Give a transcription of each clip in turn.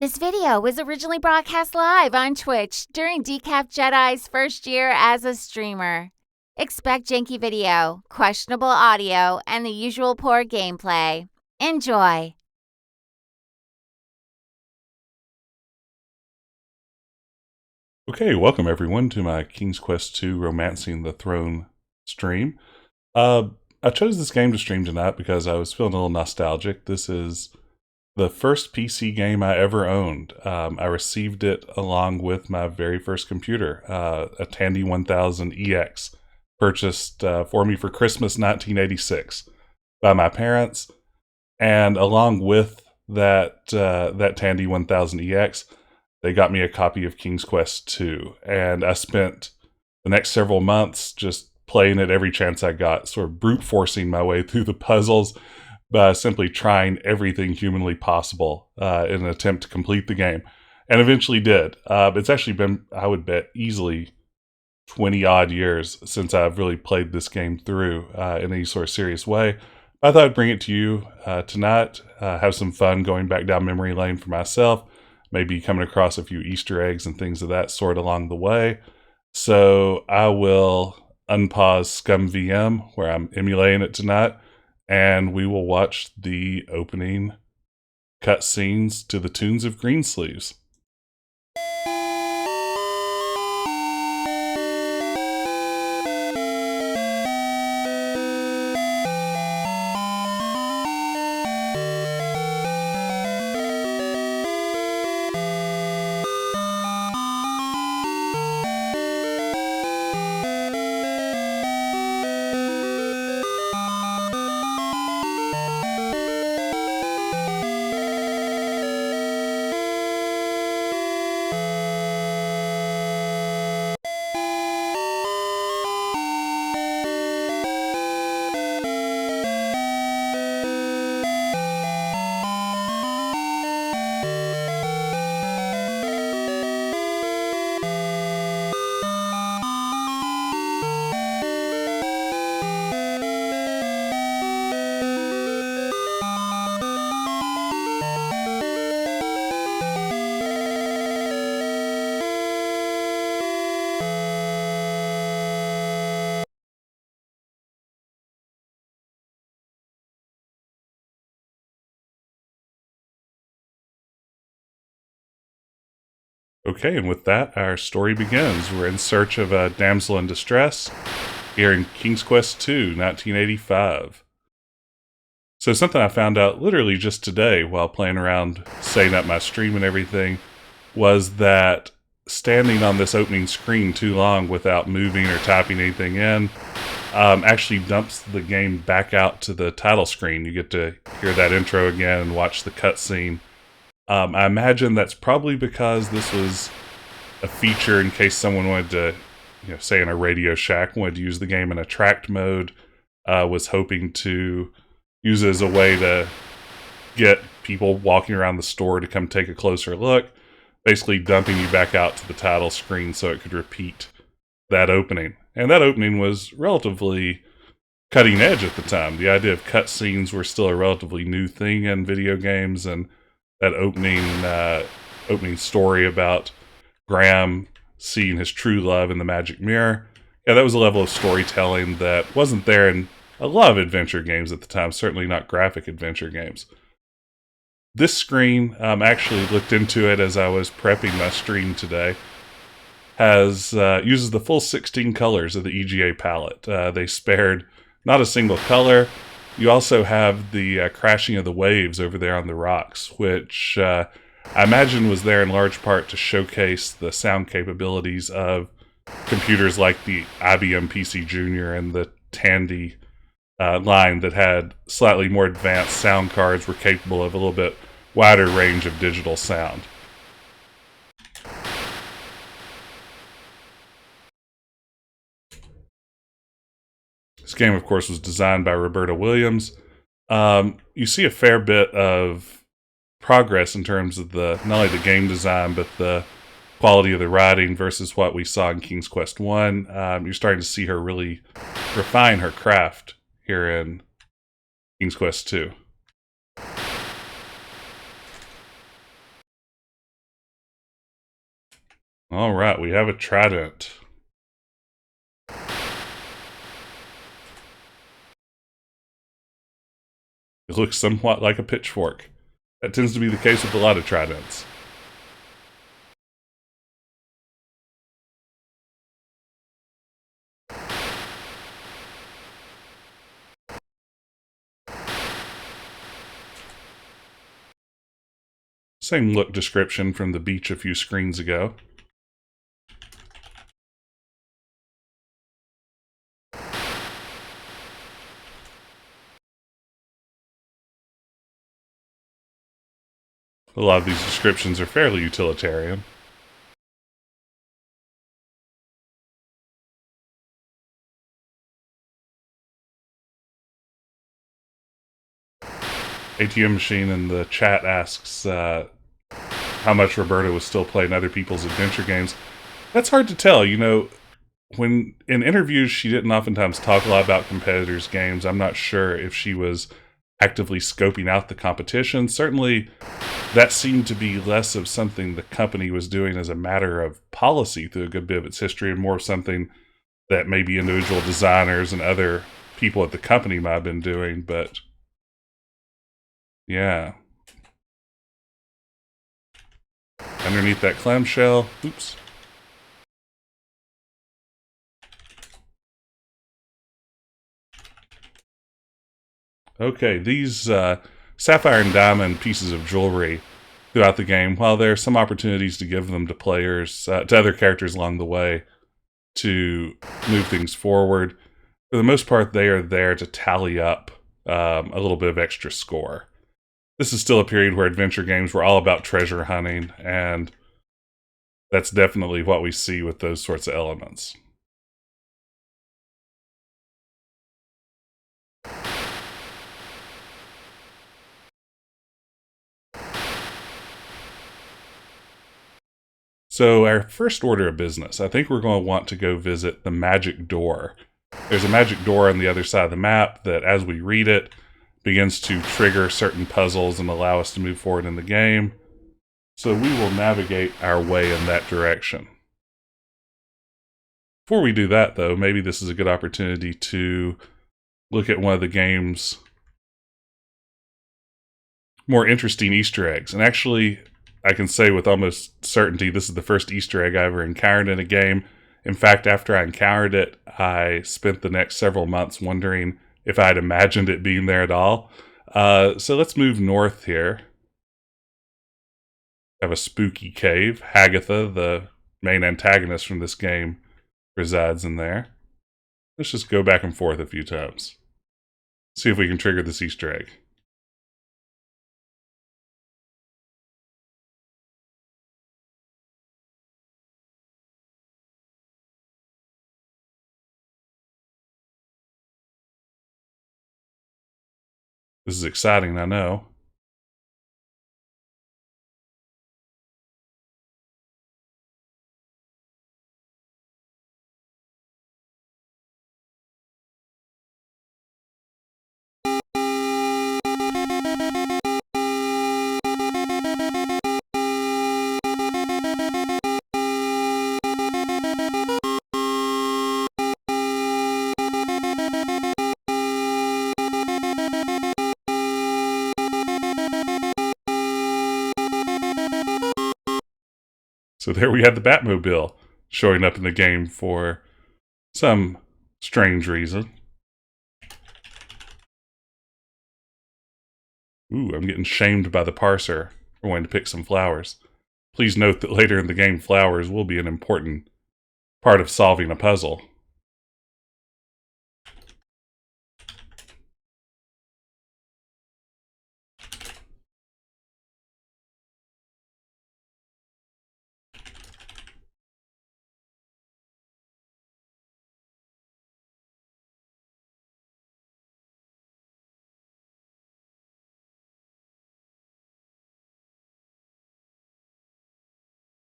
This video was originally broadcast live on Twitch during Decaf Jedi's first year as a streamer. Expect janky video, questionable audio, and the usual poor gameplay. Enjoy! Okay, welcome everyone to my King's Quest II Romancing the Throne stream. I chose this game to stream tonight because I was feeling a little nostalgic. This is the first PC game I ever owned. I received it along with my very first computer, a Tandy 1000 EX, purchased for me for Christmas 1986 by my parents. And along with that Tandy 1000 EX, they got me a copy of King's Quest II, and I spent the next several months just playing it every chance I got, sort of brute forcing my way through the puzzles by simply trying everything humanly possible in an attempt to complete the game, and eventually did. It's actually been, I would bet, easily 20-odd years since I've really played this game through in any sort of serious way. I thought I'd bring it to you tonight, have some fun going back down memory lane for myself, maybe coming across a few Easter eggs and things of that sort along the way. So I will unpause Scum VM, where I'm emulating it tonight, and we will watch the opening cutscenes to the tunes of Greensleeves. Okay, and with that, our story begins. We're in search of a damsel in distress here in King's Quest II, 1985. So something I found out literally just today while playing around, setting up my stream and everything, was that standing on this opening screen too long without moving or typing anything in actually dumps the game back out to the title screen. You get to hear that intro again and watch the cutscene. I imagine that's probably because this was a feature in case someone wanted to, say in a Radio Shack, wanted to use the game in attract mode, was hoping to use it as a way to get people walking around the store to come take a closer look, basically dumping you back out to the title screen so it could repeat that opening. And that opening was relatively cutting edge at the time. The idea of cutscenes were still a relatively new thing in video games, and that opening story about Graham seeing his true love in the magic mirror. Yeah, that was a level of storytelling that wasn't there in a lot of adventure games at the time, certainly not graphic adventure games. This screen, actually looked into it as I was prepping my stream today, uses the full 16 colors of the EGA palette. They spared not a single color. You also have the crashing of the waves over there on the rocks, which I imagine was there in large part to showcase the sound capabilities of computers like the IBM PC Junior and the Tandy line that had slightly more advanced sound cards, were capable of a little bit wider range of digital sound. This game, of course, was designed by Roberta Williams. You see a fair bit of progress in terms of not only the game design, but the quality of the writing versus what we saw in King's Quest I. You're starting to see her really refine her craft here in King's Quest II. All right, we have a trident. It looks somewhat like a pitchfork. That tends to be the case with a lot of tridents. Same look description from the beach a few screens ago. A lot of these descriptions are fairly utilitarian. ATM Machine in the chat asks how much Roberta was still playing other people's adventure games. That's hard to tell. You know, when in interviews, she didn't oftentimes talk a lot about competitors' games. I'm not sure if she was actively scoping out the competition. Certainly, that seemed to be less of something the company was doing as a matter of policy through a good bit of its history, and more of something that maybe individual designers and other people at the company might have been doing. But yeah, underneath that clamshell, oops. Okay, these sapphire and diamond pieces of jewelry throughout the game, while there are some opportunities to give them to players, to other characters along the way to move things forward, for the most part, they are there to tally up a little bit of extra score. This is still a period where adventure games were all about treasure hunting, and that's definitely what we see with those sorts of elements. So, our first order of business, I think we're going to want to go visit the magic door. There's a magic door on the other side of the map that, as we read it, begins to trigger certain puzzles and allow us to move forward in the game. So, we will navigate our way in that direction. Before we do that, though, maybe this is a good opportunity to look at one of the game's more interesting Easter eggs. And actually, I can say with almost certainty this is the first Easter egg I ever encountered in a game. In fact, after I encountered it, I spent the next several months wondering if I had imagined it being there at all. So let's move north here. Have a spooky cave. Hagatha, the main antagonist from this game, resides in there. Let's just go back and forth a few times. See if we can trigger this Easter egg. This is exciting, I know. So there we had the Batmobile showing up in the game for some strange reason. Ooh, I'm getting shamed by the parser for wanting to pick some flowers. Please note that later in the game, flowers will be an important part of solving a puzzle.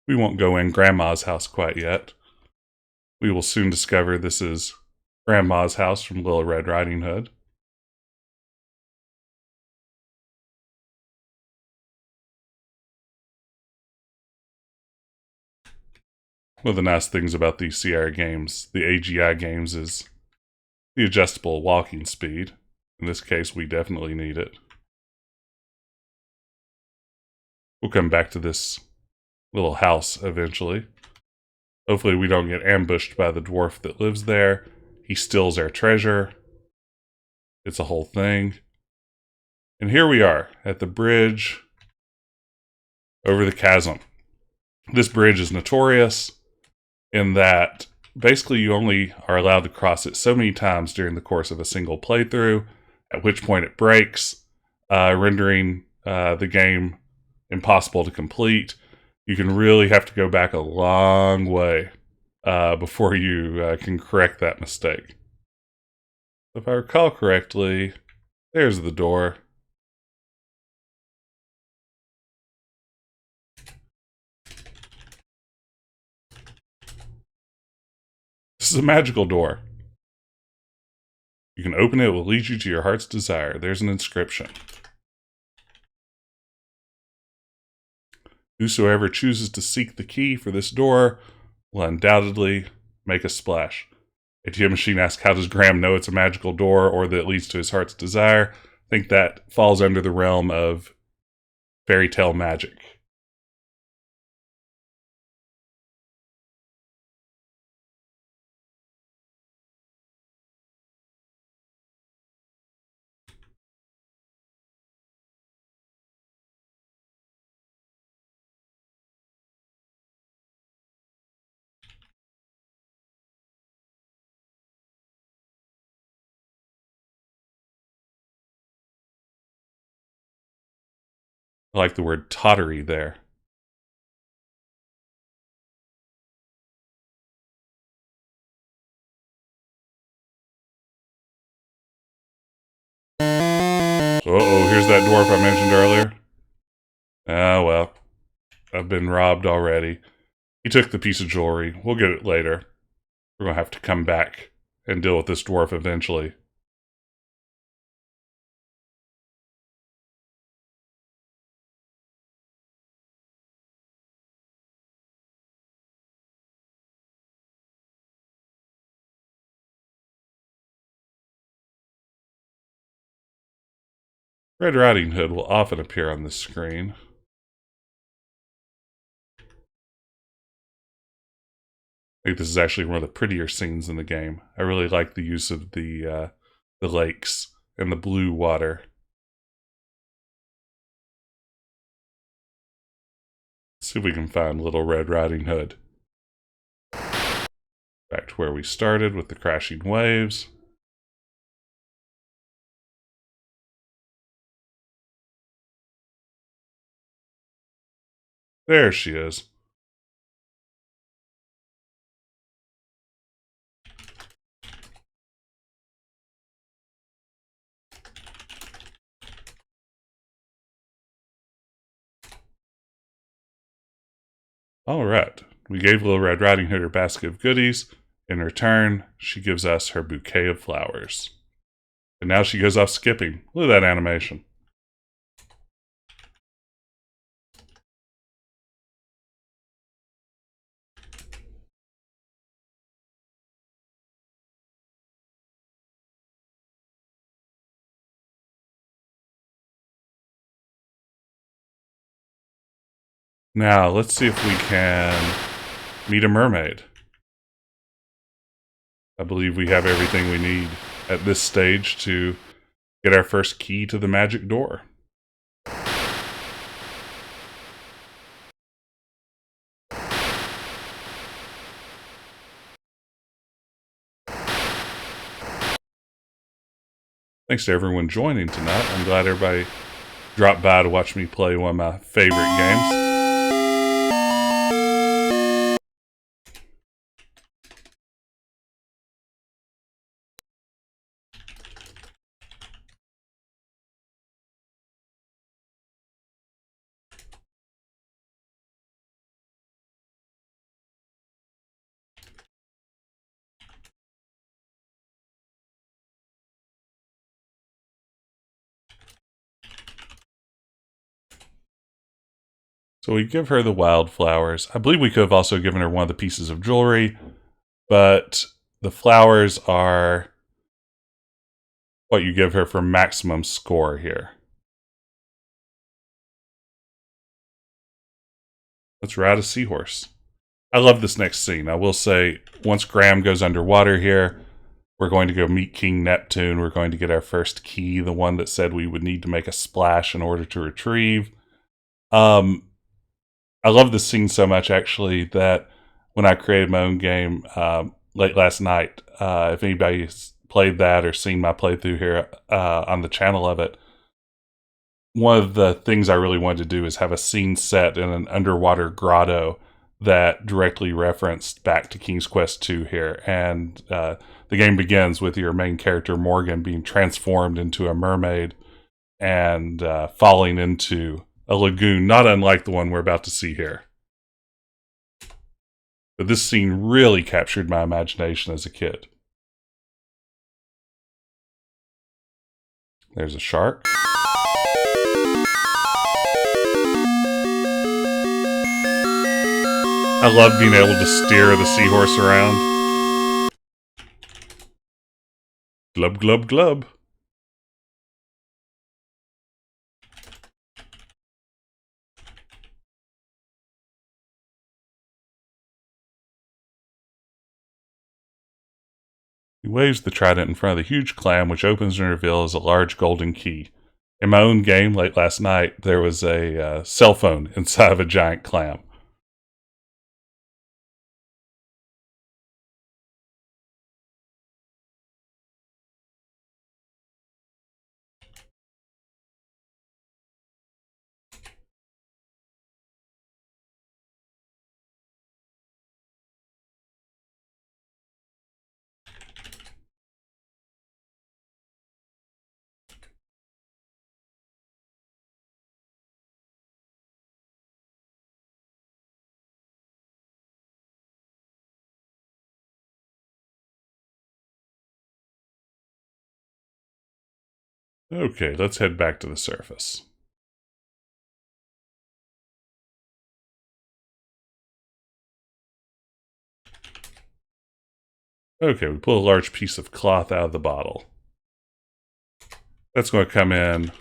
We won't go in Grandma's house quite yet. We will soon discover this is Grandma's house from Little Red Riding Hood. One of the nice things about these Sierra games, the AGI games, is the adjustable walking speed. In this case, we definitely need it. We'll come back to this little house eventually. Hopefully we don't get ambushed by the dwarf that lives there. He steals our treasure. It's a whole thing. And here we are at the bridge over the chasm. This bridge is notorious in that basically you only are allowed to cross it so many times during the course of a single playthrough, at which point it breaks, rendering the game impossible to complete. You can really have to go back a long way before you can correct that mistake. If I recall correctly, there's the door. This is a magical door. You can open it, it will lead you to your heart's desire. There's an inscription. Whosoever chooses to seek the key for this door will undoubtedly make a splash. ATM Machine asks, how does Graham know it's a magical door or that it leads to his heart's desire? I think that falls under the realm of fairy tale magic. I like the word tottery there. Uh-oh, here's that dwarf I mentioned earlier. Ah, well, I've been robbed already. He took the piece of jewelry. We'll get it later. We're going to have to come back and deal with this dwarf eventually. Red Riding Hood will often appear on this screen. I think this is actually one of the prettier scenes in the game. I really like the use of the lakes and the blue water. Let's see if we can find Little Red Riding Hood. Back to where we started with the crashing waves. There she is. All right. We gave Little Red Riding Hood her basket of goodies. In return, she gives us her bouquet of flowers. And now she goes off skipping. Look at that animation. Now, let's see if we can meet a mermaid. I believe we have everything we need at this stage to get our first key to the magic door. Thanks to everyone joining tonight. I'm glad everybody dropped by to watch me play one of my favorite games. So we give her the wildflowers. I believe we could have also given her one of the pieces of jewelry, but the flowers are what you give her for maximum score here. Let's ride a seahorse. I love this next scene. I will say, once Graham goes underwater here, we're going to go meet King Neptune. We're going to get our first key, the one that said we would need to make a splash in order to retrieve. I love this scene so much, actually, that when I created my own game late last night, if anybody's played that or seen my playthrough here on the channel of it, one of the things I really wanted to do is have a scene set in an underwater grotto that directly referenced back to King's Quest II here. And the game begins with your main character, Morgan, being transformed into a mermaid and falling into a lagoon, not unlike the one we're about to see here. But this scene really captured my imagination as a kid. There's a shark. I love being able to steer the seahorse around. Glub, glub, glub. He waves the trident in front of the huge clam, which opens and reveals a large golden key. In my own game late last night, there was a cell phone inside of a giant clam. Okay, let's head back to the surface. Okay, we pull a large piece of cloth out of the bottle. That's going to come in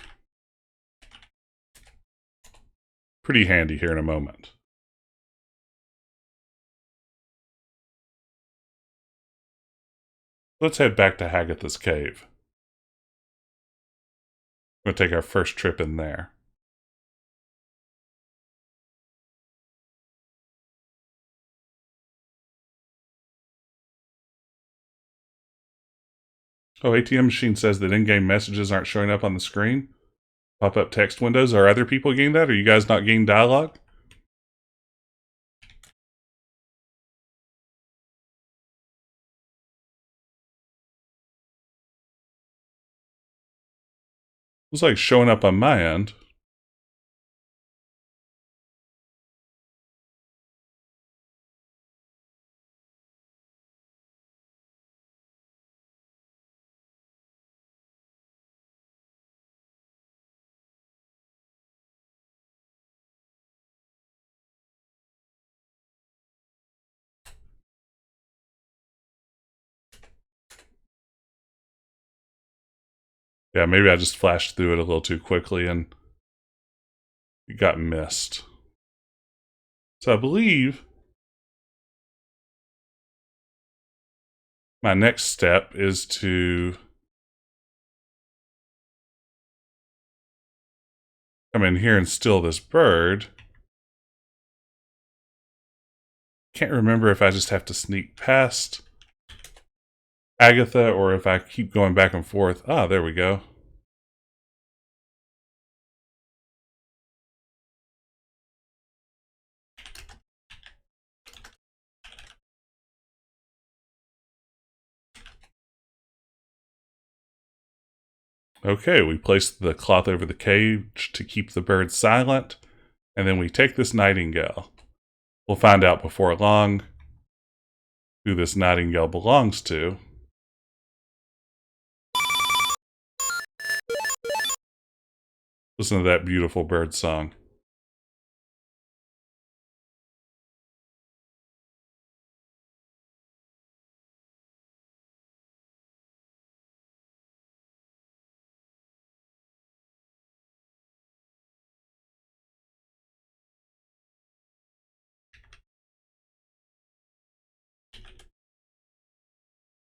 pretty handy here in a moment. Let's head back to Hagatha's cave. We're going to take our first trip in there. Oh, ATM machine says that in-game messages aren't showing up on the screen. Pop-up text windows. Are other people getting that? Are you guys not getting dialogue? It's like showing up on my end. Yeah, maybe I just flashed through it a little too quickly and it got missed. So I believe my next step is to come in here and steal this bird. Can't remember if I just have to sneak past Agatha or if I keep going back and forth. Ah, there we go. Okay, we place the cloth over the cage to keep the bird silent, and then we take this nightingale. We'll find out before long who this nightingale belongs to. Listen to that beautiful bird song.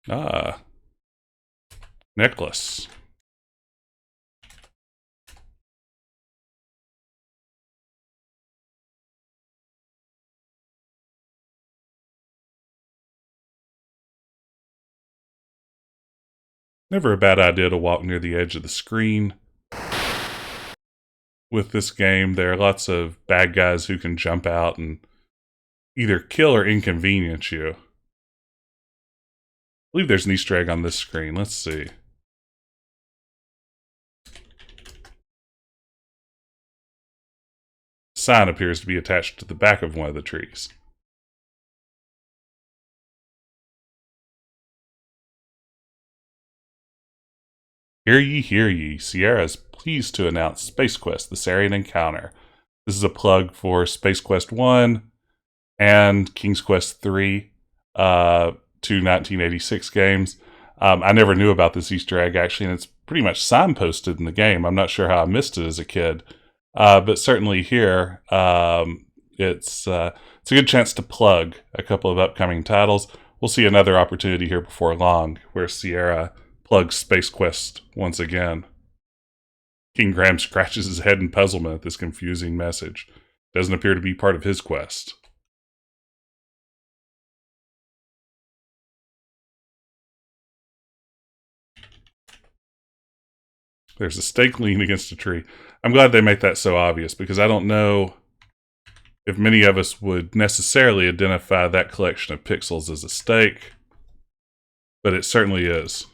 Ah, necklace. Never a bad idea to walk near the edge of the screen. With this game, there are lots of bad guys who can jump out and either kill or inconvenience you. I believe there's an Easter egg on this screen. Let's see. Sign appears to be attached to the back of one of the trees. Hear ye, Sierra is pleased to announce Space Quest, the Sarian Encounter. This is a plug for Space Quest 1 and King's Quest 3, two 1986 games. I never knew about this Easter egg, actually, and it's pretty much signposted in the game. I'm not sure how I missed it as a kid. But certainly here, it's a good chance to plug a couple of upcoming titles. We'll see another opportunity here before long where Sierra plugs Space Quest once again. King Graham scratches his head in puzzlement at this confusing message. Doesn't appear to be part of his quest. There's a stake leaning against a tree. I'm glad they make that so obvious because I don't know if many of us would necessarily identify that collection of pixels as a stake, but it certainly is.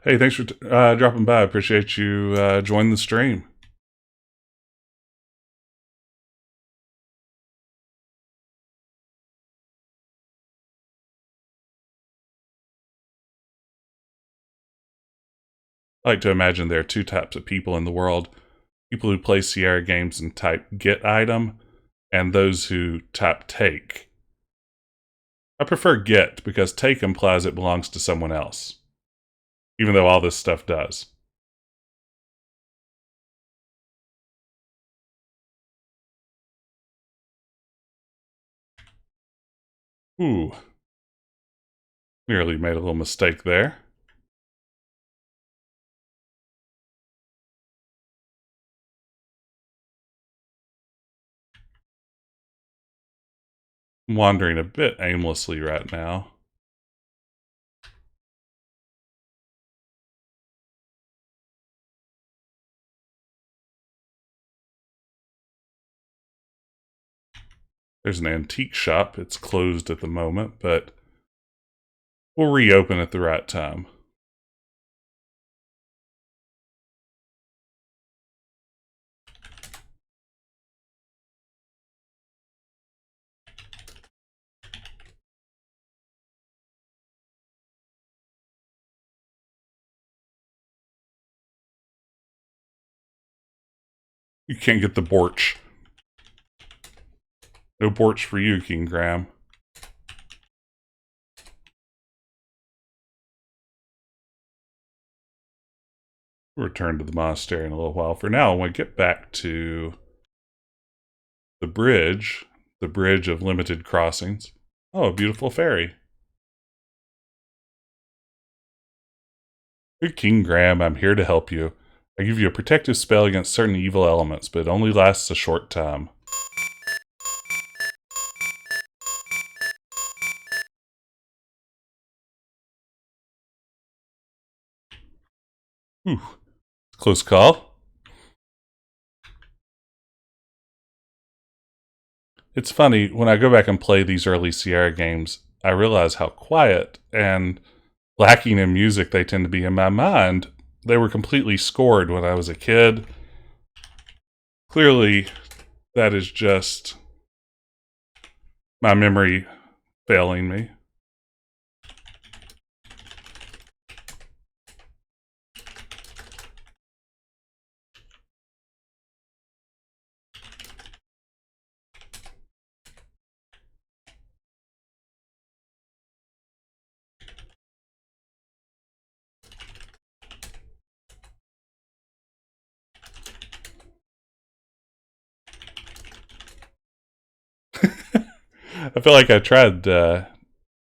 Hey, thanks for dropping by. I appreciate you joining the stream. I like to imagine there are two types of people in the world. People who play Sierra games and type get item, and those who type take. I prefer get because take implies it belongs to someone else, even though all this stuff does. Ooh, nearly made a little mistake there. I'm wandering a bit aimlessly right now. There's an antique shop. It's closed at the moment, but we'll reopen at the right time. You can't get the borch. No borch for you, King Graham. We'll return to the monastery in a little while. For now, I want to get back to the bridge of limited crossings. Oh, a beautiful ferry. Good King Graham, I'm here to help you. I give you a protective spell against certain evil elements, but it only lasts a short time. Whew. Close call. It's funny, when I go back and play these early Sierra games, I realize how quiet and lacking in music they tend to be in my mind. They were completely scored when I was a kid. Clearly, that is just my memory failing me. I feel like I tried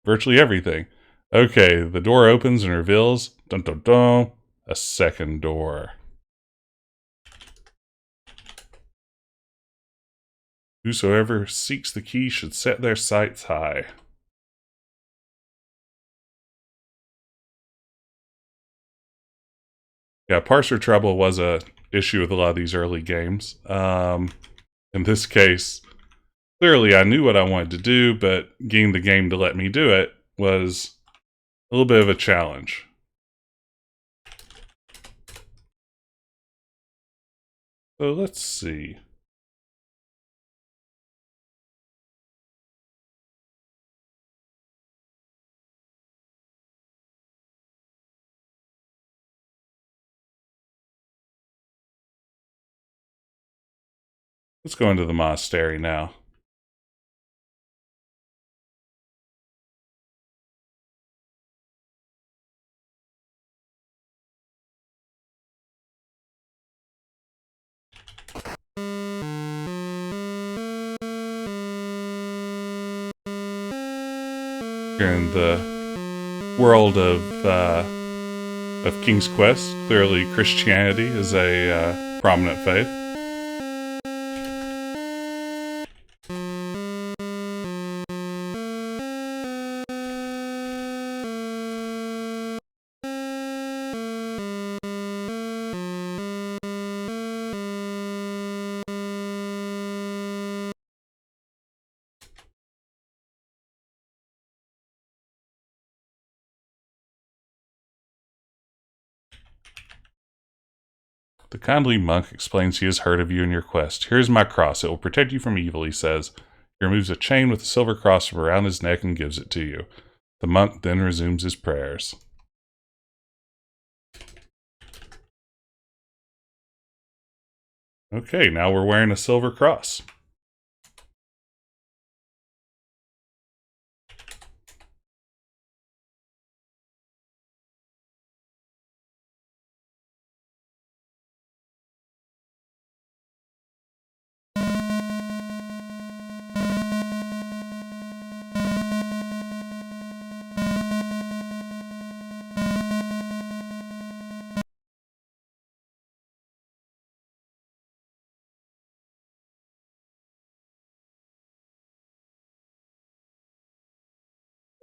virtually everything. Okay, the door opens and reveals, dun dun dun, a second door. Whosoever seeks the key should set their sights high. Yeah, parser trouble was a issue with a lot of these early games. In this case, clearly I knew what I wanted to do, but getting the game to let me do it was a little bit of a challenge. So let's see. Let's go into the monastery now. Here in the world of King's Quest, clearly Christianity is a prominent faith. The kindly monk explains he has heard of you and your quest. Here is my cross. It will protect you from evil, he says. He removes a chain with a silver cross from around his neck and gives it to you. The monk then resumes his prayers. Okay, now we're wearing a silver cross.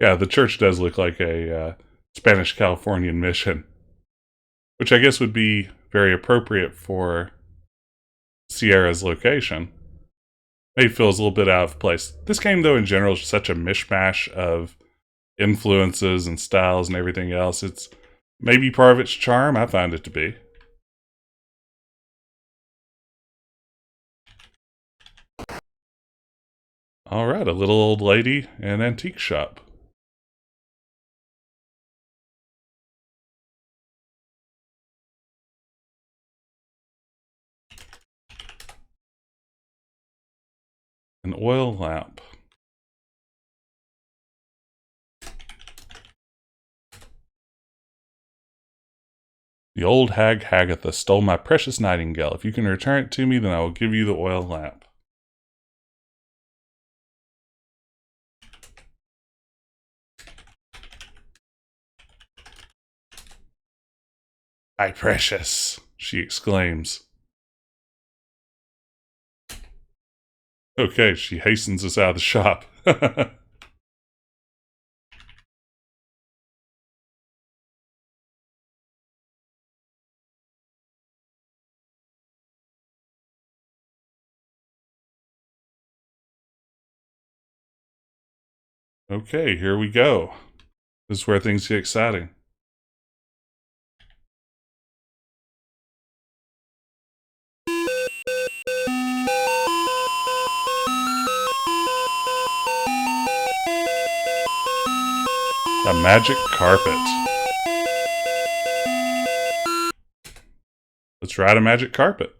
Yeah, the church does look like a Spanish Californian mission, which I guess would be very appropriate for Sierra's location. Maybe feels a little bit out of place. This game, though, in general, is such a mishmash of influences and styles and everything else. It's maybe part of its charm. I find it to be. All right, a little old lady in an antique shop. An oil lamp. The old hag Hagatha stole my precious nightingale. If you can return it to me, then I will give you the oil lamp. My precious, she exclaims. Okay, she hastens us out of the shop. Okay, here we go. This is where things get exciting. A magic carpet. Let's ride a magic carpet.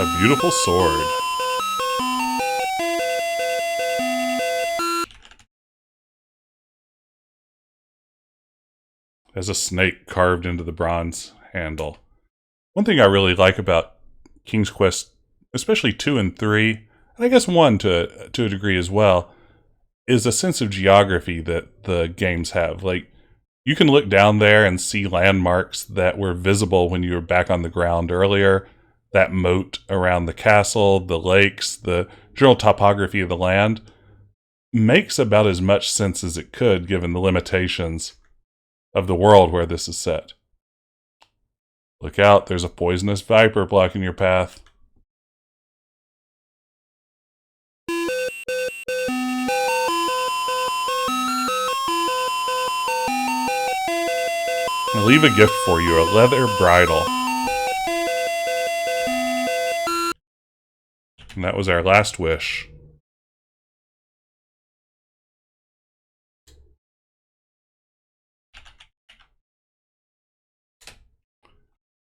A beautiful sword. Has a snake carved into the bronze handle. One thing I really like about King's Quest, especially 2 and 3, and I guess 1 to a degree as well, is a sense of geography that the games have. Like, you can look down there and see landmarks that were visible when you were back on the ground earlier. That moat around the castle, the lakes, the general topography of the land makes about as much sense as it could given the limitations of the world where this is set. Look out, there's a poisonous viper blocking your path. I leave a gift for you, a leather bridle. And that was our last wish.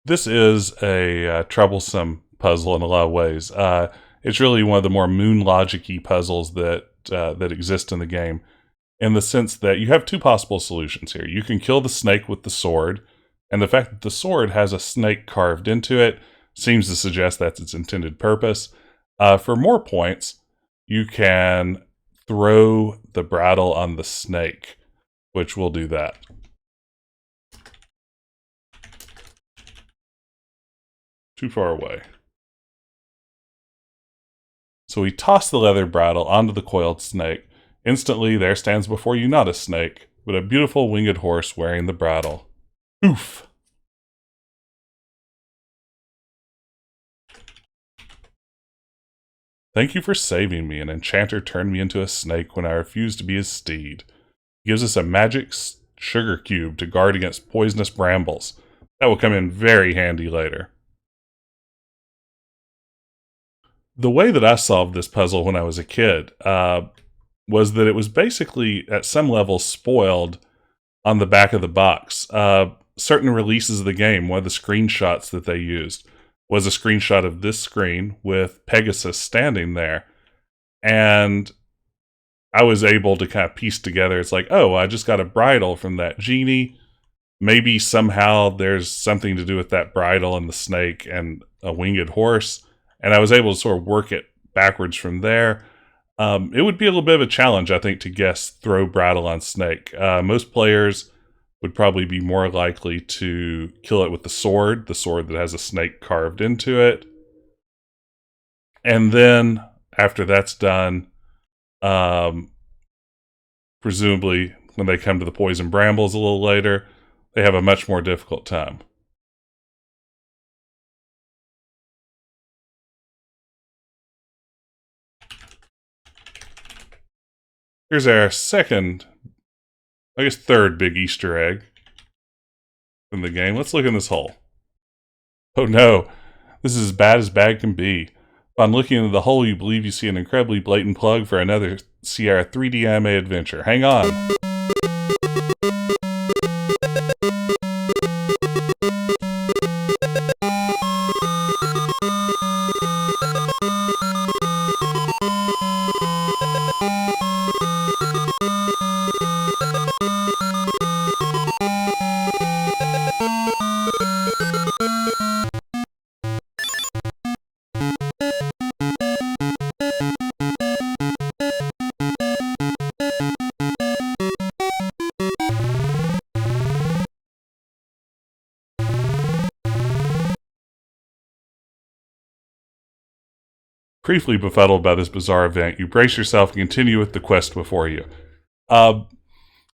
This is a troublesome puzzle in a lot of ways. It's really one of the more moon logic-y puzzles that exist in the game, in the sense that you have 2 possible solutions here. You can kill the snake with the sword, and the fact that the sword has a snake carved into it seems to suggest that's its intended purpose. For more points, you can throw the bridle on the snake, which will do that. Too far away. So we toss the leather bridle onto the coiled snake. Instantly, there stands before you not a snake, but a beautiful winged horse wearing the bridle. Oof! Thank you for saving me. An enchanter turned me into a snake when I refused to be his steed. He gives us a magic sugar cube to guard against poisonous brambles. That will come in very handy later. The way that I solved this puzzle when I was a kid was that it was basically, at some level, spoiled on the back of the box. Certain releases of the game, one of the screenshots that they used was a screenshot of this screen with Pegasus standing there. And I was able to kind of piece together, it's like, oh, I just got a bridle from that genie. Maybe somehow there's something to do with that bridle and the snake and a winged horse. And I was able to sort of work it backwards from there. It would be a little bit of a challenge, I think, to guess throw bridle on snake. Most players would probably be more likely to kill it with the sword that has a snake carved into it. And then, after that's done, presumably when they come to the poison brambles a little later, they have a much more difficult time. Here's our second, I guess third big Easter egg in the game. Let's look in this hole. Oh no, this is as bad can be. Upon looking into the hole, you believe you see an incredibly blatant plug for another Sierra 3D anime adventure. Hang on. Briefly befuddled by this bizarre event, you brace yourself and continue with the quest before you.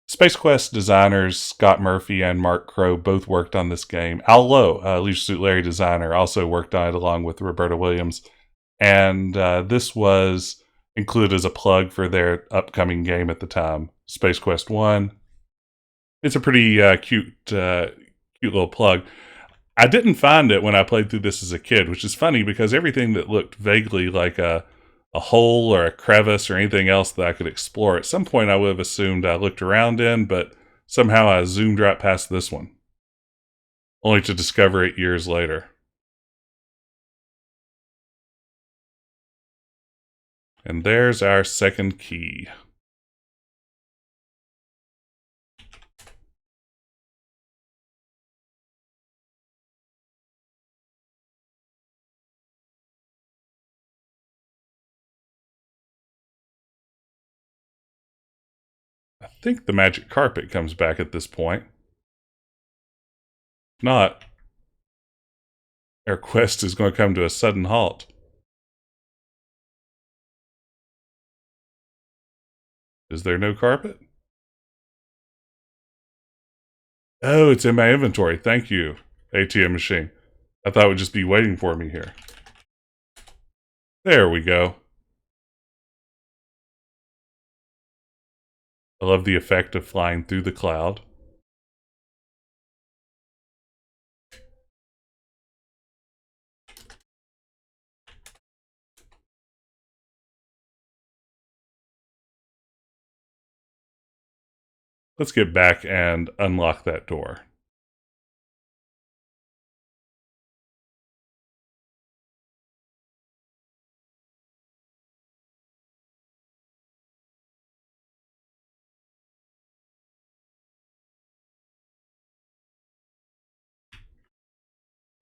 Space Quest designers Scott Murphy and Mark Crow both worked on this game. Al Lowe, Leisure Suit Larry designer, also worked on it along with Roberta Williams. And this was included as a plug for their upcoming game at the time, Space Quest 1. It's a pretty cute little plug. I didn't find it when I played through this as a kid, which is funny because everything that looked vaguely like a hole or a crevice or anything else that I could explore, at some point I would have assumed I looked around in, but somehow I zoomed right past this one, only to discover it years later. And there's our second key. I think the magic carpet comes back at this point. If not, our quest is going to come to a sudden halt. Is there no carpet? Oh, it's in my inventory. Thank you, ATM machine. I thought it would just be waiting for me here. There we go. I love the effect of flying through the cloud. Let's get back and unlock that door.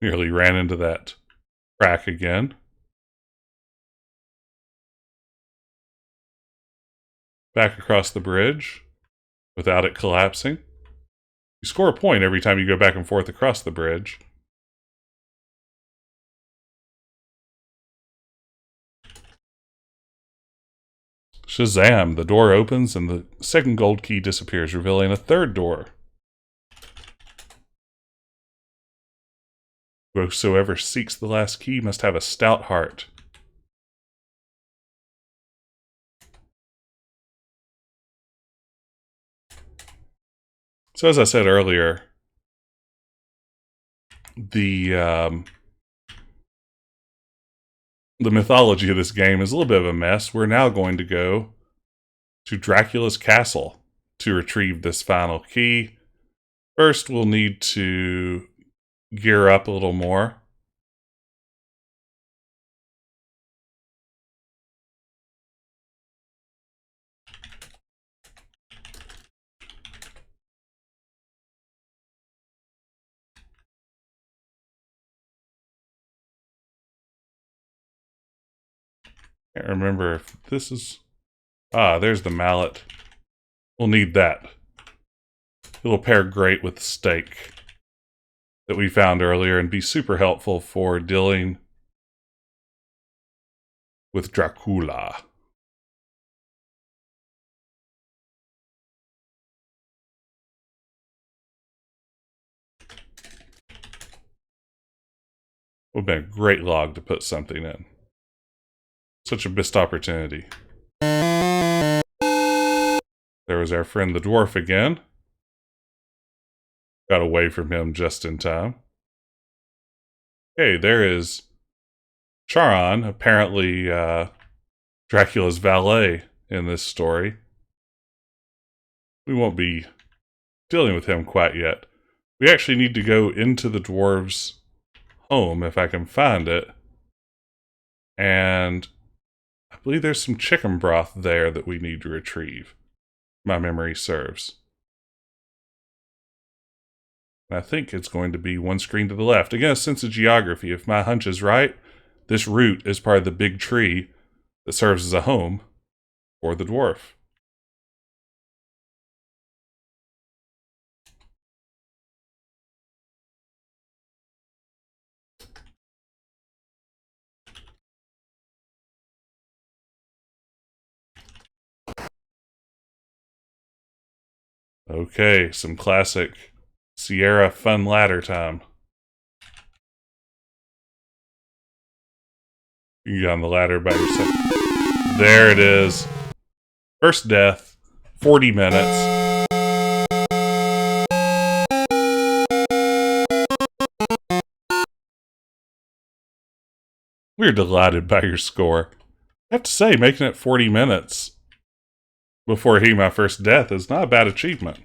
Nearly ran into that crack again. Back across the bridge without it collapsing. You score a point every time you go back and forth across the bridge. Shazam! The door opens and the second gold key disappears, revealing a third door. Whosoever seeks the last key must have a stout heart. So as I said earlier, the mythology of this game is a little bit of a mess. We're now going to go to Dracula's castle to retrieve this final key. First, we'll need to gear up a little more. Can't remember if this is... Ah, there's the mallet. We'll need that. It'll pair great with the stake that we found earlier and be super helpful for dealing with Dracula. Would have been a great log to put something in. Such a missed opportunity. There was our friend the dwarf again. Got away from him just in time. Hey, there is Charon, apparently Dracula's valet in this story. We won't be dealing with him quite yet. We actually need to go into the dwarves' home, if I can find it. And I believe there's some chicken broth there that we need to retrieve. My memory serves. I think it's going to be one screen to the left. Again, a sense of geography. If my hunch is right, this root is part of the big tree that serves as a home for the dwarf. Okay, some classic Sierra fun ladder time. You get on the ladder by yourself. There it is. First death, 40 minutes. We're delighted by your score. I have to say, making it 40 minutes before hitting my first death is not a bad achievement.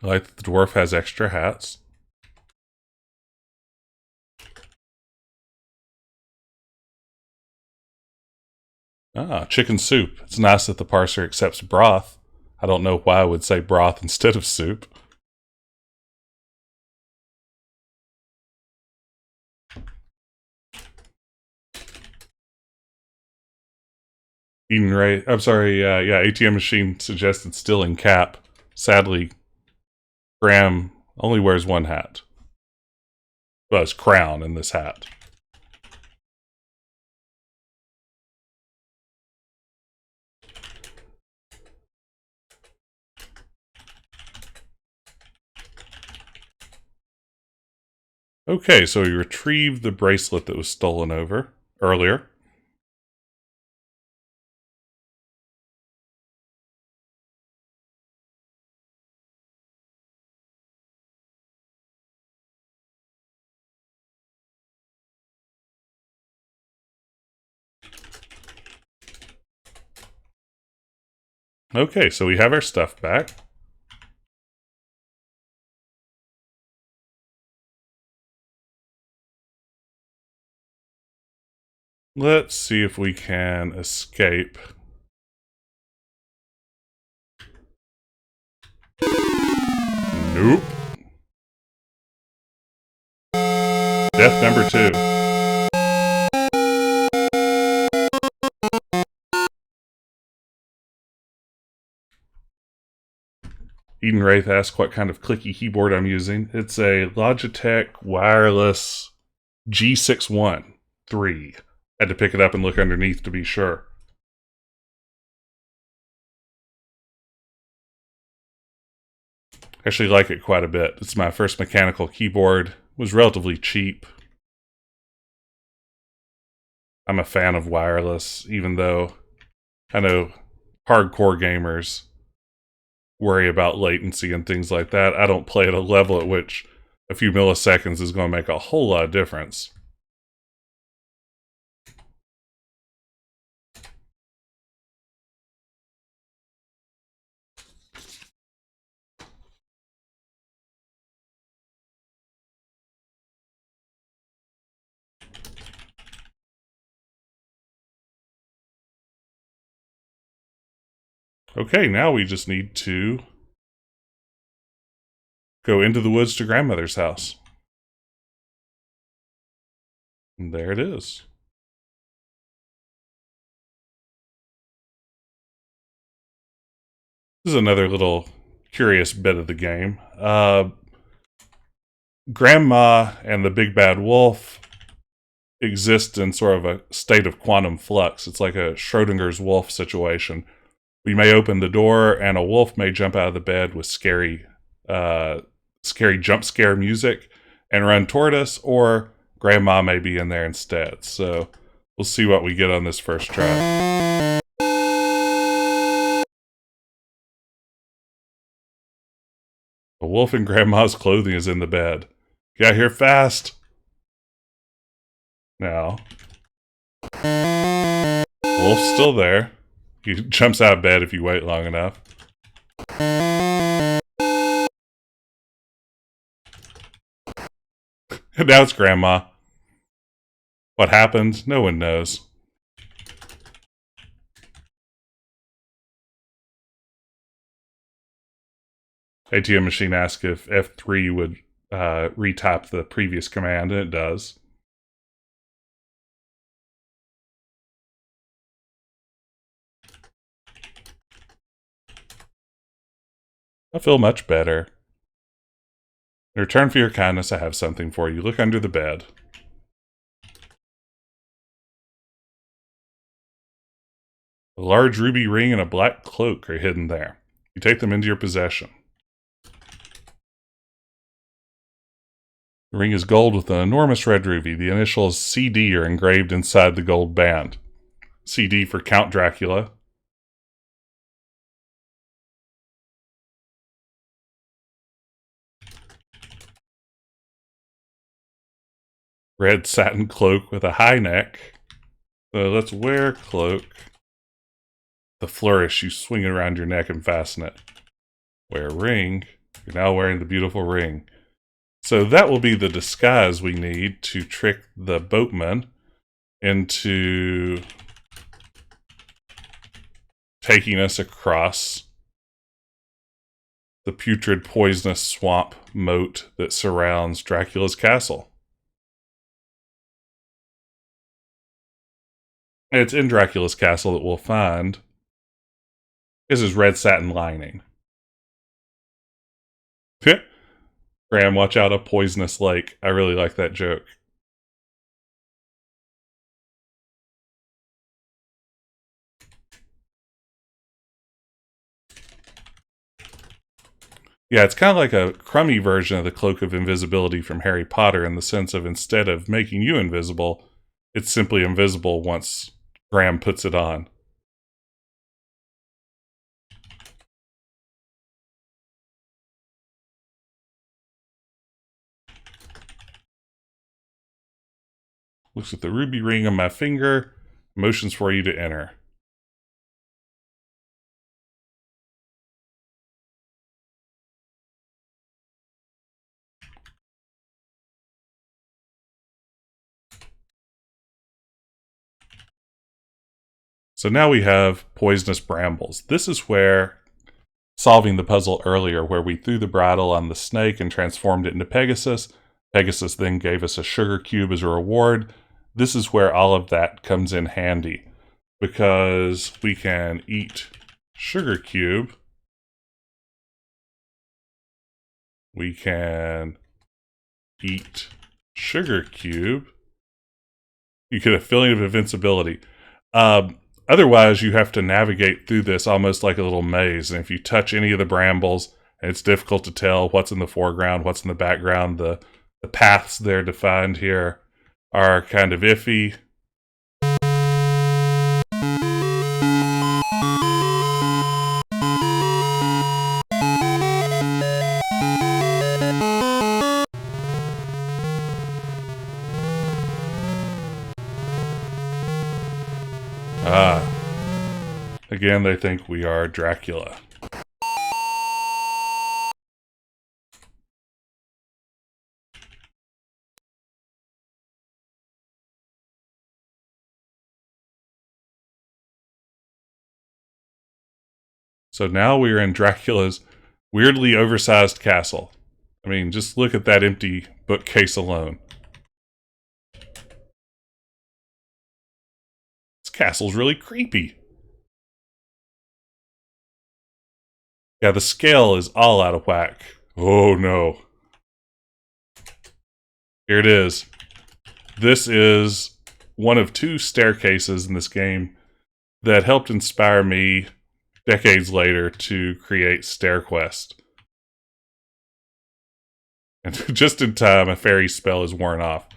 I like that the dwarf has extra hats. Ah, chicken soup. It's nice that the parser accepts broth. I don't know why I would say broth instead of soup. Eden Ray, I'm sorry, yeah, ATM machine suggested still in cap. Sadly, Graham only wears one hat. Well, his crown in this hat. Okay, so we retrieved the bracelet that was stolen earlier. Okay, so we have our stuff back. Let's see if we can escape. Nope. Death number 2. Eden Wraith asks what kind of clicky keyboard I'm using. It's a Logitech wireless G61 3. Had to pick it up and look underneath to be sure. I actually like it quite a bit. It's my first mechanical keyboard. It was relatively cheap. I'm a fan of wireless, even though I know hardcore gamers worry about latency and things like that. I don't play at a level at which a few milliseconds is going to make a whole lot of difference. Okay, now we just need to go into the woods to grandmother's house. And there it is. This is another little curious bit of the game. Grandma and the big bad wolf exist in sort of a state of quantum flux. It's like a Schrodinger's wolf situation. We may open the door and a wolf may jump out of the bed with scary jump scare music and run toward us, or grandma may be in there instead. So we'll see what we get on this first try. A wolf in grandma's clothing is in the bed. Get out here fast! Now, wolf's still there. He jumps out of bed if you wait long enough. Now it's grandma. What happened? No one knows. ATM machine asks if F3 would retype the previous command, and it does. I feel much better. In return for your kindness, I have something for you. Look under the bed. A large ruby ring and a black cloak are hidden there. You take them into your possession. The ring is gold with an enormous red ruby. The initials CD are engraved inside the gold band. CD for Count Dracula. Red satin cloak with a high neck. So let's wear cloak. The flourish, you swing it around your neck and fasten it. Wear ring. You're now wearing the beautiful ring. So that will be the disguise we need to trick the boatman into taking us across the putrid, poisonous swamp moat that surrounds Dracula's castle. And it's in Dracula's castle that we'll find is his red satin lining. Graham, watch out, a poisonous lake. I really like that joke. Yeah, it's kind of like a crummy version of the Cloak of Invisibility from Harry Potter in the sense of instead of making you invisible, it's simply invisible once Graham puts it on. Looks at the ruby ring on my finger. Motions for you to enter. So now we have poisonous brambles. This is where solving the puzzle earlier, where we threw the bridle on the snake and transformed it into Pegasus. Pegasus then gave us a sugar cube as a reward. This is where all of that comes in handy, because we can eat sugar cube. We can eat sugar cube. You get a feeling of invincibility. Otherwise, you have to navigate through this almost like a little maze. And if you touch any of the brambles, it's difficult to tell what's in the foreground, what's in the background. The paths they're defined here are kind of iffy. Again, they think we are Dracula. So now we are in Dracula's weirdly oversized castle. I mean, just look at that empty bookcase alone. This castle's really creepy. Yeah, the scale is all out of whack. Oh no. Here it is. This is one of two staircases in this game that helped inspire me decades later to create StairQuest. And just in time, a fairy spell is worn off.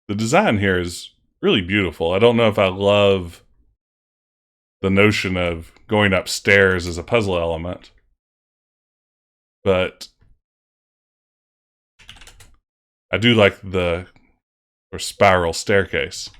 The design here is really beautiful. I don't know if I love the notion of going upstairs as a puzzle element, but I do like the spiral staircase.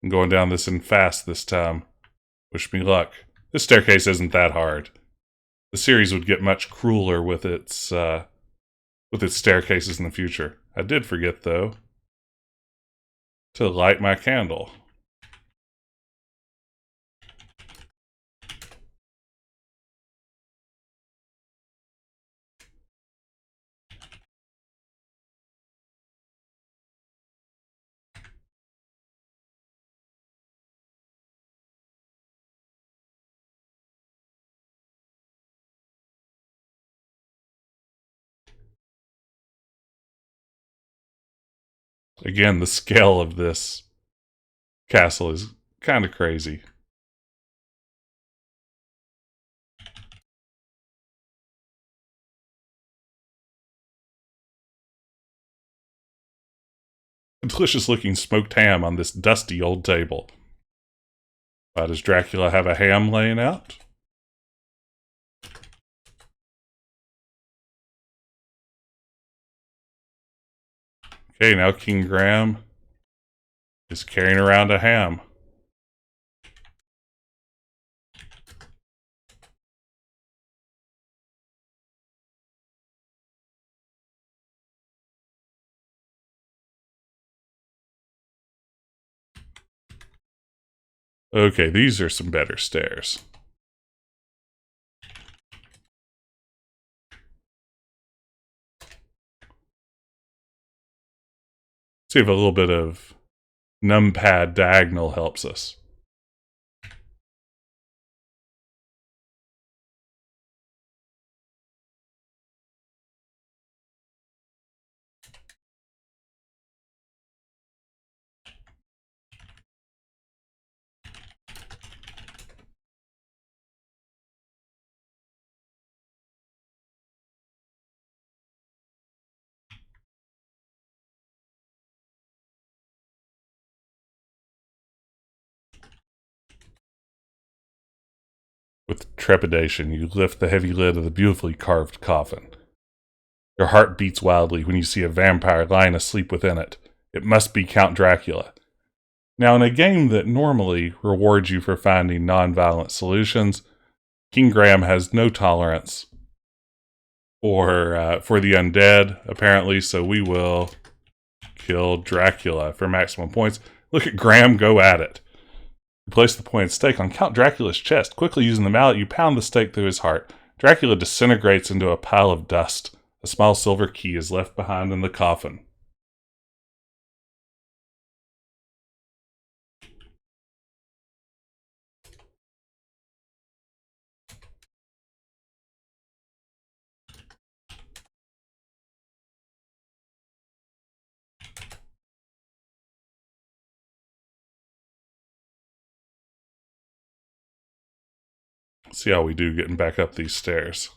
I'm going down this in fast this time. Wish me luck. This staircase isn't that hard. The series would get much crueler with its staircases in the future. I did forget, though, to light my candle. Again, the scale of this castle is kind of crazy. delicious looking smoked ham on this dusty old table. Does Dracula have a ham laying out? Okay, now King Graham is carrying around a ham. Okay, these are some better stairs. See if a little bit of numpad diagonal helps us. With trepidation, you lift the heavy lid of the beautifully carved coffin. Your heart beats wildly when you see a vampire lying asleep within it. It must be Count Dracula. Now, in a game that normally rewards you for finding non-violent solutions, King Graham has no tolerance for the undead, apparently, so we will kill Dracula for maximum points. Look at Graham go at it. You place the pointed stake on Count Dracula's chest. Quickly using the mallet, you pound the stake through his heart. Dracula disintegrates into a pile of dust. A small silver key is left behind in the coffin. See how we do getting back up these stairs.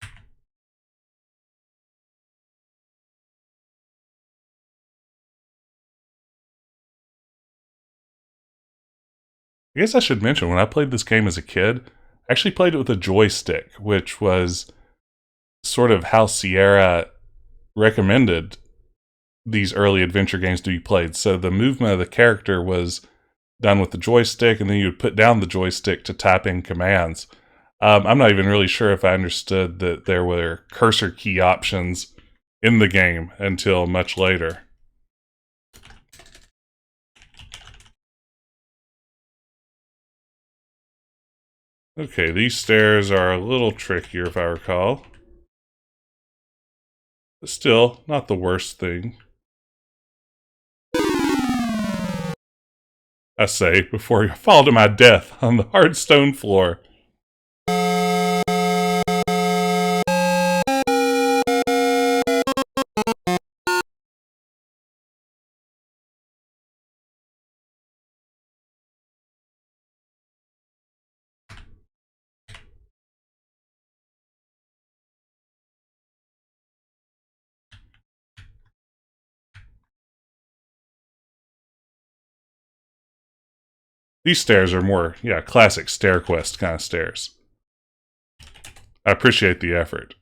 I guess I should mention, when I played this game as a kid, I actually played it with a joystick, which was sort of how Sierra recommended these early adventure games to be played. So the movement of the character was done with the joystick, and then you would put down the joystick to type in commands. I'm not even really sure if I understood that there were cursor key options in the game until much later. Okay, these stairs are a little trickier if I recall. But still, not the worst thing. I say, before you fall to my death on the hard stone floor. These stairs are more, classic stair quest kind of stairs. I appreciate the effort.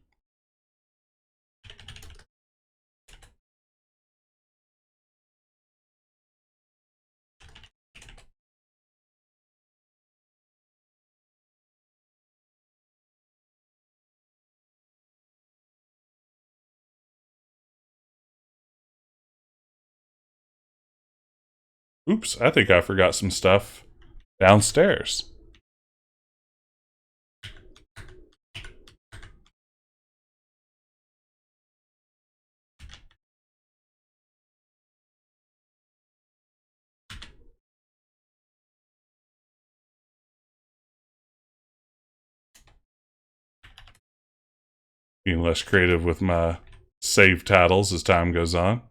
Oops, I think I forgot some stuff downstairs. Being less creative with my save titles as time goes on.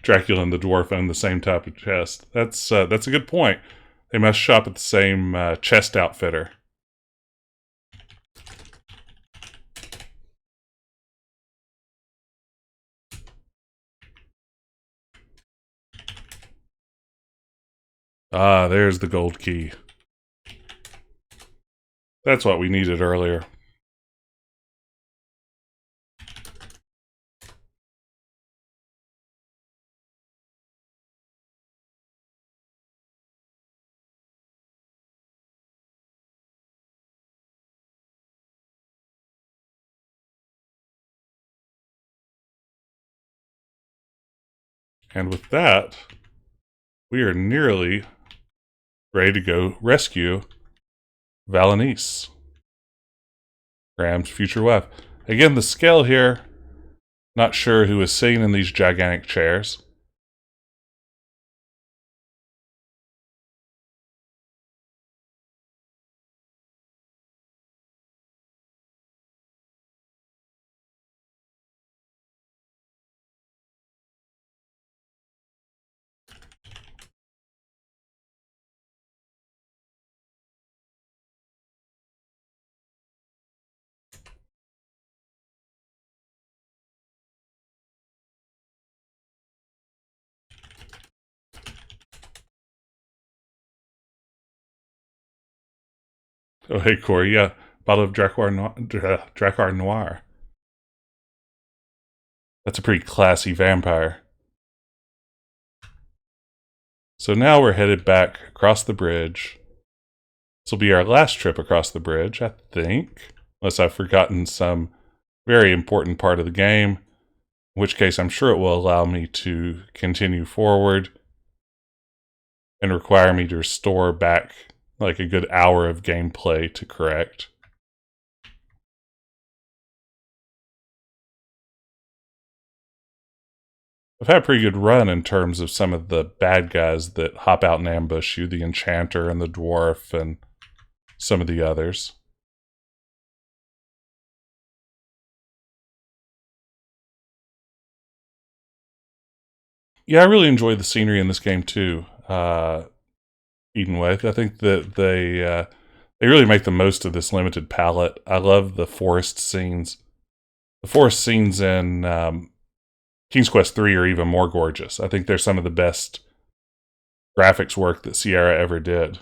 Dracula and the dwarf own the same type of chest. That's a good point. They must shop at the same chest outfitter. Ah, there's the gold key. That's what we needed earlier. And with that, we are nearly ready to go rescue Valanice, Graham's future wife. Again, the scale here, not sure who is sitting in these gigantic chairs. Oh, hey, Corey, yeah. Bottle of Dracar Noir. That's a pretty classy vampire. So now we're headed back across the bridge. This will be our last trip across the bridge, I think. Unless I've forgotten some very important part of the game. In which case, I'm sure it will allow me to continue forward and require me to restore back like a good hour of gameplay to correct. I've had a pretty good run in terms of some of the bad guys that hop out and ambush you, the Enchanter and the Dwarf and some of the others. Yeah, I really enjoy the scenery in this game too. Edenway, I think that they really make the most of this limited palette. I love the forest scenes. The forest scenes in King's Quest III are even more gorgeous. I think they're some of the best graphics work that Sierra ever did.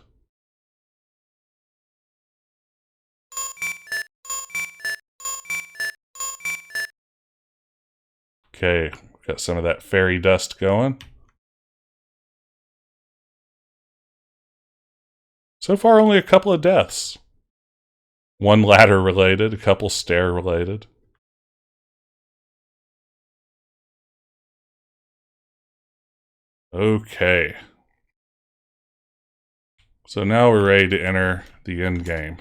Okay, got some of that fairy dust going. So far, only a couple of deaths. One ladder related, a couple stair related. Okay. So now we're ready to enter the end game.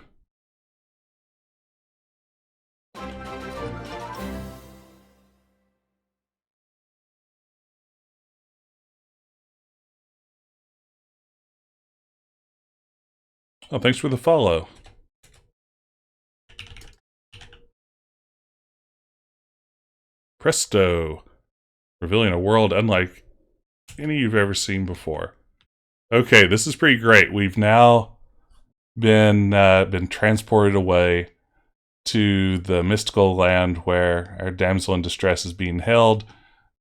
Oh, thanks for the follow. Presto. Revealing a world unlike any you've ever seen before. Okay, this is pretty great. We've now been transported away to the mystical land where our damsel in distress is being held.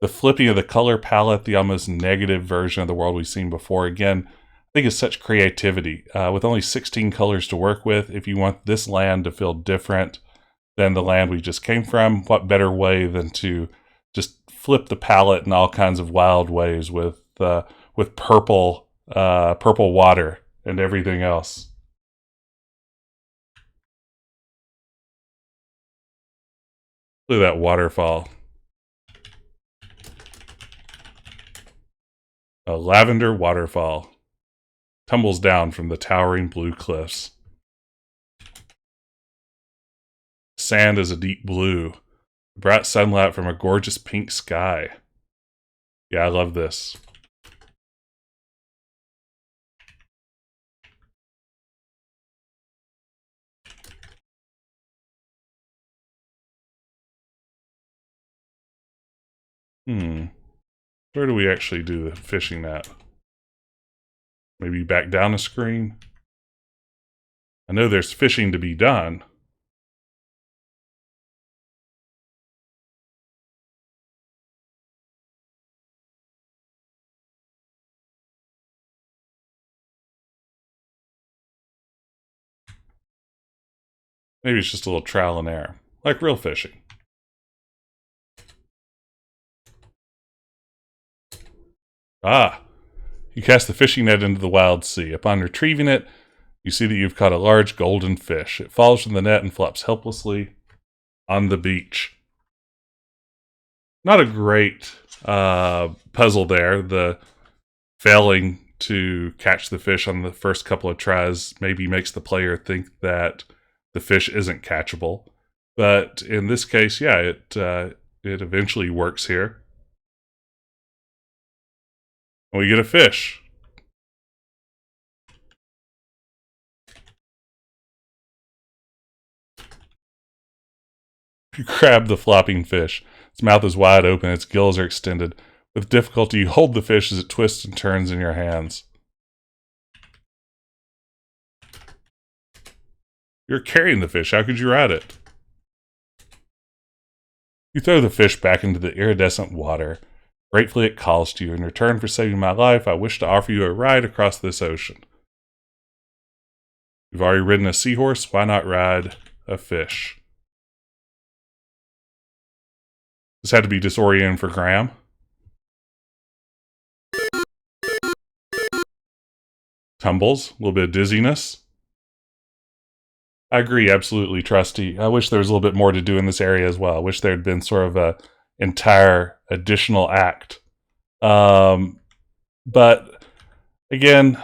The flipping of the color palette, the almost negative version of the world we've seen before, again, I think is such creativity. With only 16 colors to work with, if you want this land to feel different than the land we just came from, what better way than to just flip the palette in all kinds of wild ways with purple purple water and everything else. Look at that waterfall. A lavender waterfall tumbles down from the towering blue cliffs. Sand is a deep blue, bright sunlight from a gorgeous pink sky. Yeah, I love this. Where do we actually do the fishing at? Maybe back down a screen? I know there's fishing to be done. Maybe it's just a little trial and error, like real fishing. Ah, you cast the fishing net into the wild sea. Upon retrieving it, you see that you've caught a large golden fish. It falls from the net and flops helplessly on the beach. Not a great puzzle there. The failing to catch the fish on the first couple of tries maybe makes the player think that the fish isn't catchable. But in this case, yeah, it eventually works here. And we get a fish. You grab the flopping fish. Its mouth is wide open, its gills are extended. With difficulty, you hold the fish as it twists and turns in your hands. You're carrying the fish. How could you ride it? You throw the fish back into the iridescent water. Gratefully, it calls to you. In return for saving my life, I wish to offer you a ride across this ocean. You've already ridden a seahorse. Why not ride a fish? This had to be disorienting for Graham. Tumbles, a little bit of dizziness. I agree, absolutely, Trusty. I wish there was a little bit more to do in this area as well. I wish there had been sort of a entire additional act. But again,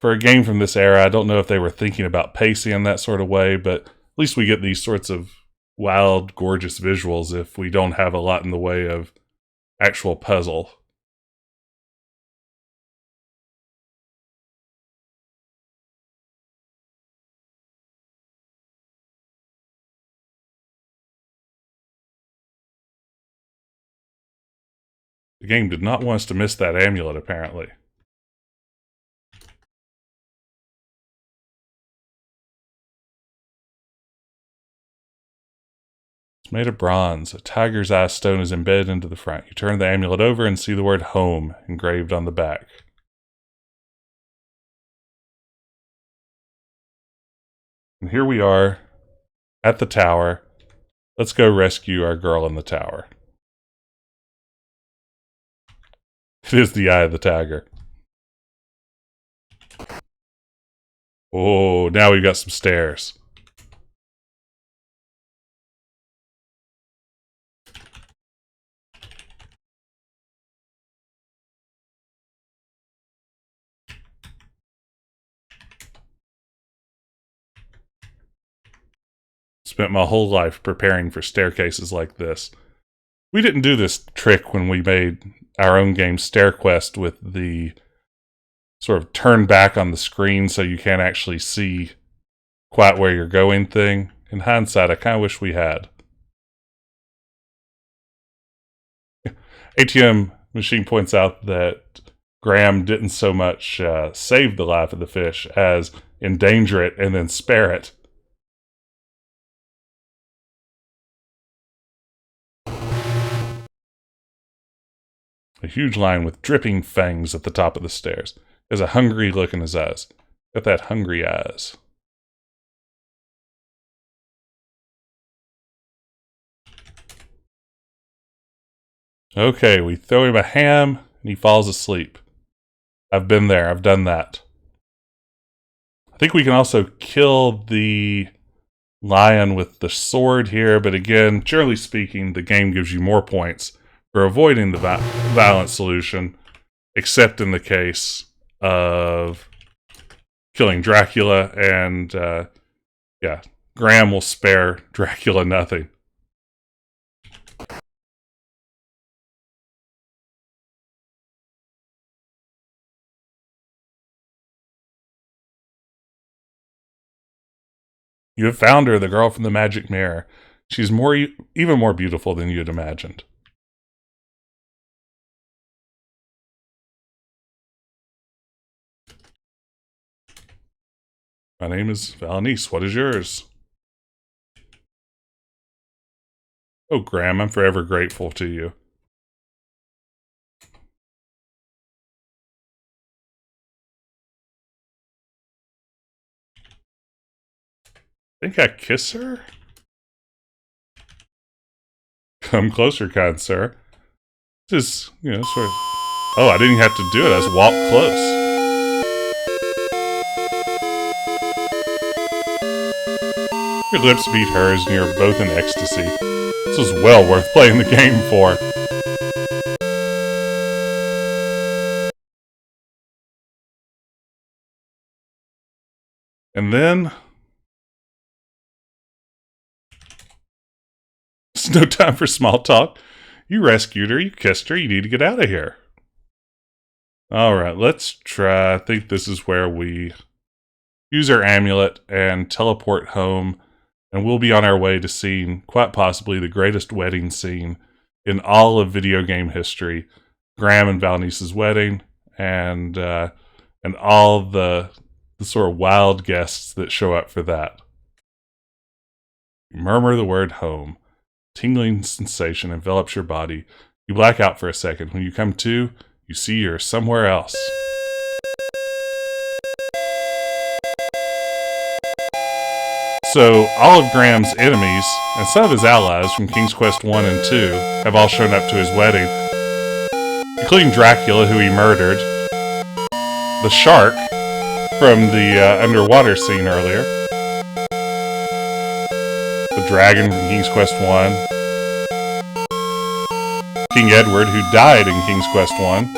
for a game from this era, I don't know if they were thinking about pacing in that sort of way, but at least we get these sorts of wild, gorgeous visuals if we don't have a lot in the way of actual puzzle. The game did not want us to miss that amulet, apparently. It's made of bronze. A tiger's eye stone is embedded into the front. You turn the amulet over and see the word home engraved on the back. And here we are at the tower. Let's go rescue our girl in the tower. It is the eye of the tiger. Oh, now we've got some stairs. Spent my whole life preparing for staircases like this. We didn't do this trick when we made our own game StairQuest with the sort of turn back on the screen so you can't actually see quite where you're going thing. In hindsight, I kind of wish we had. ATM Machine points out that Graham didn't so much save the life of the fish as endanger it and then spare it. A huge lion with dripping fangs at the top of the stairs. He has a hungry look in his eyes. Got that hungry eyes. Okay, we throw him a ham and he falls asleep. I've been there. I've done that. I think we can also kill the lion with the sword here, but again, generally speaking, the game gives you more points for avoiding the violent solution, except in the case of killing Dracula, and yeah, Graham will spare Dracula nothing. You have found her, the girl from the magic mirror. She's even more beautiful than you had imagined. My name is Valanice. What is yours? Oh, Graham, I'm forever grateful to you. think I kiss her? Come closer, kind sir. Just, sort of... Oh, I didn't have to do it. I just walked close. Your lips meet hers and you're both in ecstasy. This was well worth playing the game for. And then... It's no time for small talk. You rescued her, you kissed her, you need to get out of here. Alright, let's try. I think this is where we use our amulet and teleport home, and we'll be on our way to seeing, quite possibly, the greatest wedding scene in all of video game history. Graham and Valanice's wedding, and all the sort of wild guests that show up for that. You murmur the word home. Tingling sensation envelops your body. You black out for a second. When you come to, you see you're somewhere else. So, all of Graham's enemies, and some of his allies from King's Quest 1 and 2, have all shown up to his wedding, including Dracula, who he murdered, the shark from the underwater scene earlier, the dragon from King's Quest 1, King Edward, who died in King's Quest 1,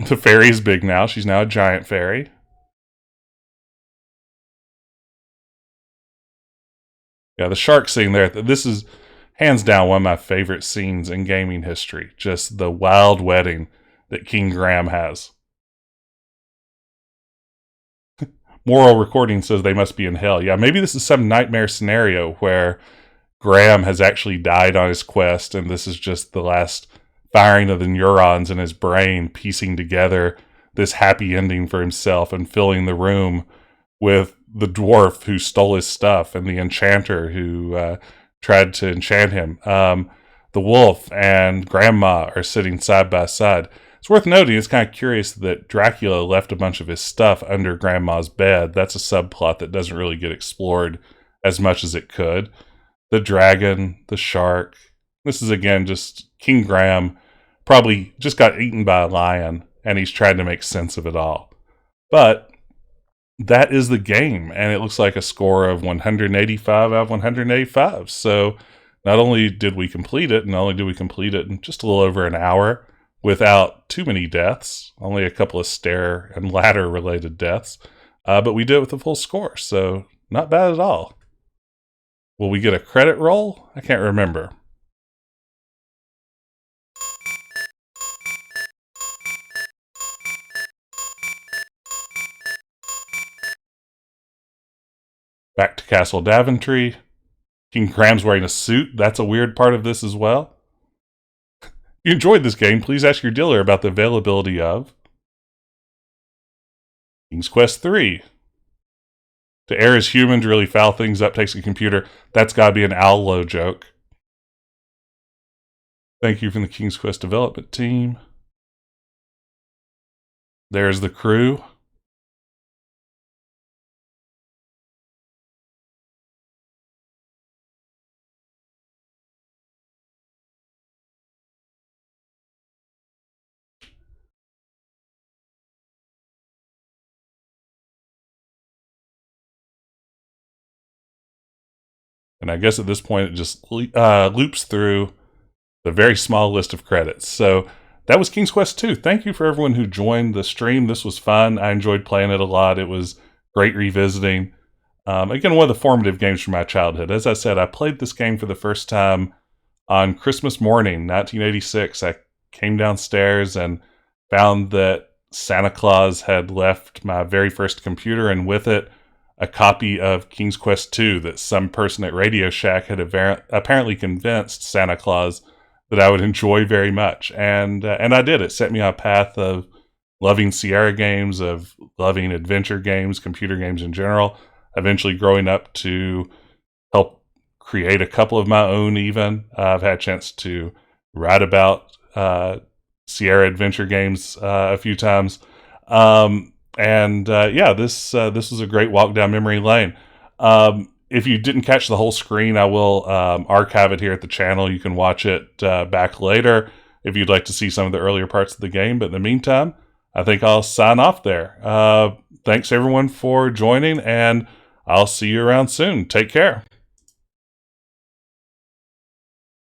the fairy's big now. She's now a giant fairy. Yeah, the shark scene there. This is hands down one of my favorite scenes in gaming history. Just the wild wedding that King Graham has. Moral recording says they must be in hell. Yeah, maybe this is some nightmare scenario where Graham has actually died on his quest, and this is just the last firing of the neurons in his brain, piecing together this happy ending for himself and filling the room with the dwarf who stole his stuff and the enchanter who tried to enchant him. The wolf and Grandma are sitting side by side. It's worth noting, it's kind of curious that Dracula left a bunch of his stuff under Grandma's bed. That's a subplot that doesn't really get explored as much as it could. The dragon, the shark. This is, again, just King Graham probably just got eaten by a lion, and he's trying to make sense of it all. But that is the game, and it looks like a score of 185 out of 185. So not only did we complete it, not only did we complete it in just a little over an hour, without too many deaths, only a couple of stair and ladder related deaths, but we did it with a full score, so not bad at all. Will we get a credit roll? I can't remember. Back to Castle Daventry. King Graham's wearing a suit. That's a weird part of this as well. If you enjoyed this game, please ask your dealer about the availability of King's Quest 3. To err is human, to really foul things up takes a computer. That's gotta be an Allo joke. Thank you from the King's Quest development team. There's the crew. And I guess at this point it just loops through the very small list of credits. So that was King's Quest 2. Thank you for everyone who joined the stream. This was fun. I enjoyed playing it a lot. It was great revisiting. Again, one of the formative games from my childhood. As I said, I played this game for the first time on Christmas morning, 1986. I came downstairs and found that Santa Claus had left my very first computer, and with it, a copy of King's Quest 2 that some person at Radio Shack had apparently convinced Santa Claus that I would enjoy very much. And I did. It set me on a path of loving Sierra games, of loving adventure games, computer games in general, eventually growing up to help create a couple of my own even. I've had a chance to write about Sierra adventure games a few times. This was a great walk down memory lane. If you didn't catch the whole screen, I will archive it here at the channel. You can watch it back later if you'd like to see some of the earlier parts of the game. But in the meantime, I think I'll sign off there. Thanks everyone for joining, and I'll see you around soon. Take care.